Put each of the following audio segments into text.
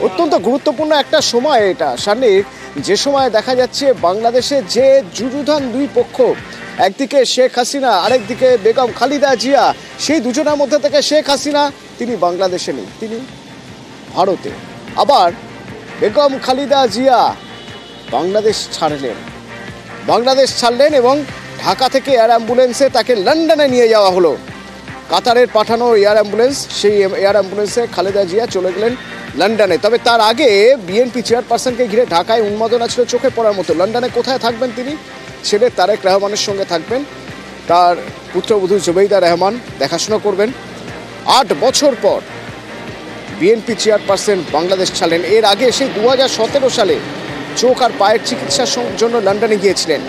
অত্যন্ত গুরুত্বপূর্ণ একটা সময় এটা সানিক, যে সময় দেখা যাচ্ছে বাংলাদেশে যে যুযুধান দুই পক্ষ, একদিকে শেখ হাসিনা আরেকদিকে বেগম খালেদা জিয়া, সেই দুজনের মধ্যে থেকে শেখ হাসিনা তিনি বাংলাদেশে নেই, তিনি ভারতে। আবার বেগম খালেদা জিয়া বাংলাদেশ ছাড়লেন এবং ঢাকা থেকে এয়ার অ্যাম্বুলেন্সে তাকে লন্ডনে নিয়ে যাওয়া হলো। কাতারের পাঠানো এয়ার অ্যাম্বুলেন্স, সেই এয়ার অ্যাম্বুলেন্সে খালেদা জিয়া চলে গেলেন লন্ডনে। তবে তার আগে বিএনপি চেয়ারপারসনকে ঘিরে ঢাকায় উন্মাদনা ছিল চোখে পড়ার মতো। লন্ডনে কোথায় থাকবেন তিনি? ছেলে তারেক রহমানের সঙ্গে থাকবেন, তার পুত্রবধূ জুবেইদা রহমান দেখাশোনা করবেন। 8 বছর পর বিএনপি চেয়ারপারসন বাংলাদেশ ছাড়লেন। এর আগে সেই 2017 সালে চোখ আর পায়ের চিকিৎসার জন্য লন্ডনে গিয়েছিলেন।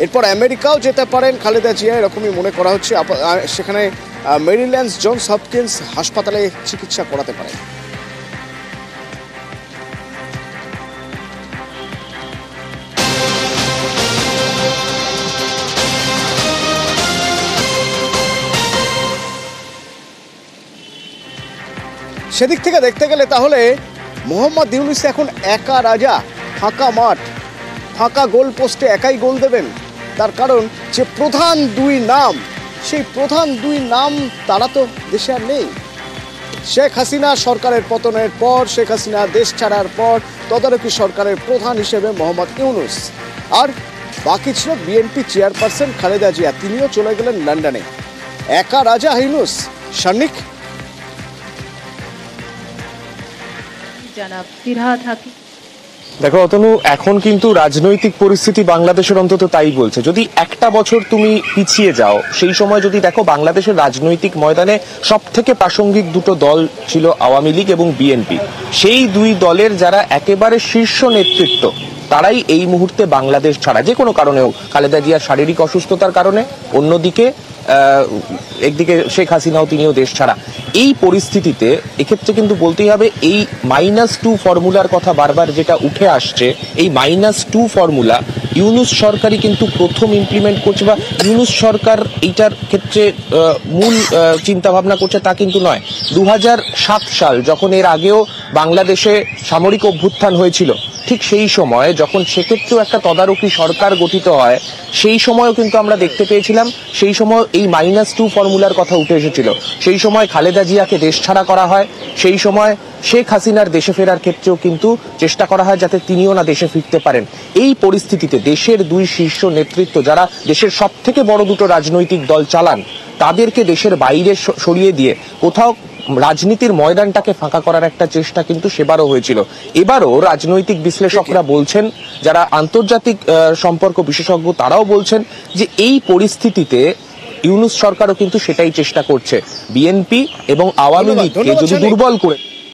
এরপর আমেরিকাও যেতে পারেন খালেদা জিয়া, এরকমই মনে করা হচ্ছে। সেখানে মেরিল্যান্ড জনস হপকিন্স হাসপাতালে চিকিৎসা করাতে পারেন। সেদিক থেকে দেখতে গেলে তাহলে মোহাম্মদ ইউনূস এখন একা রাজা, ফাঁকা মাঠ, ফাঁকা গোল পোস্টে একাই গোল দেবেন। তার কারণ যে প্রধান দুই নাম, সেই প্রধান দুই নাম তারা তো দেশে আর নেই। শেখ হাসিনা সরকারের পতনের পর, শেখ হাসিনা দেশ ছাড়ার পর তদারকি সরকারের প্রধান হিসেবে মোহাম্মদ ইউনূস, আর বাকি ছিল বিএনপি চেয়ারপারসন খালেদা জিয়া, তিনিও চলে গেলেন লন্ডনে। একা রাজা ইউনূস। শানিক, দেখো অতনু, এখন কিন্তু রাজনৈতিক পরিস্থিতি বাংলাদেশের অন্তত তাই বলছে। যদি একটা বছর তুমি পিছিয়ে যাও, সেই সময় যদি দেখো বাংলাদেশের রাজনৈতিক ময়দানে সব থেকে প্রাসঙ্গিক দুটো দল ছিল আওয়ামী লীগ এবং বিএনপি। সেই দুই দলের যারা একেবারে শীর্ষ নেতৃত্ব, তারাই এই মুহূর্তে বাংলাদেশ ছাড়া, যে কোনো কারণে হোক, খালেদা জিয়ার শারীরিক অসুস্থতার কারণে, অন্যদিকে একদিকে শেখ হাসিনাও তিনিও দেশ ছাড়া। এই পরিস্থিতিতে এক্ষেত্রে কিন্তু বলতেই হবে, এই -2 ফর্মুলার কথা বারবার যেটা উঠে আসছে, এই -2 ফর্মুলা ইউনূস সরকারই কিন্তু প্রথম ইমপ্লিমেন্ট করছে, বা ইউনূস সরকার এইটার ক্ষেত্রে মূল চিন্তা ভাবনা করছে তা কিন্তু নয়। 2007 সাল, যখন এর আগেও বাংলাদেশে সামরিক অভ্যুত্থান হয়েছিল, ঠিক সেই সময় যখন সেক্ষেত্রেও একটা তদারকি সরকার গঠিত হয়, সেই সময়ও কিন্তু আমরা দেখতে পেয়েছিলাম, সেই সময় এই -2 ফর্মুলার কথা উঠে এসেছিল। সেই সময় খালেদা জিয়াকে দেশ ছাড়া করা হয়, সেই সময় শেখ হাসিনার দেশে ফেরার ক্ষেত্রেও কিন্তু চেষ্টা করা হয় যাতে তিনিও না দেশে ফিরতে পারেন। এই পরিস্থিতিতে দেশের দুই শীর্ষ নেতৃত্ব, যারা দেশের সব থেকে বড় দুটো রাজনৈতিক দল চালান, তাদেরকে দেশের বাইরে সরিয়ে দিয়ে কোথাও রাজনীতির ময়দানটাকে ফাঁকা করার একটা চেষ্টা কিন্তু সেবারও হয়েছিল। এবারও রাজনৈতিক বিশ্লেষকরা বলছেন, যারা আন্তর্জাতিক সম্পর্ক বিশেষজ্ঞ তারাও বলছেন যে এই পরিস্থিতিতে ইউনূস সরকারও কিন্তু সেটাই চেষ্টা করছে, বিএনপি এবং আওয়ামী লীগকে যদি দুর্বল করে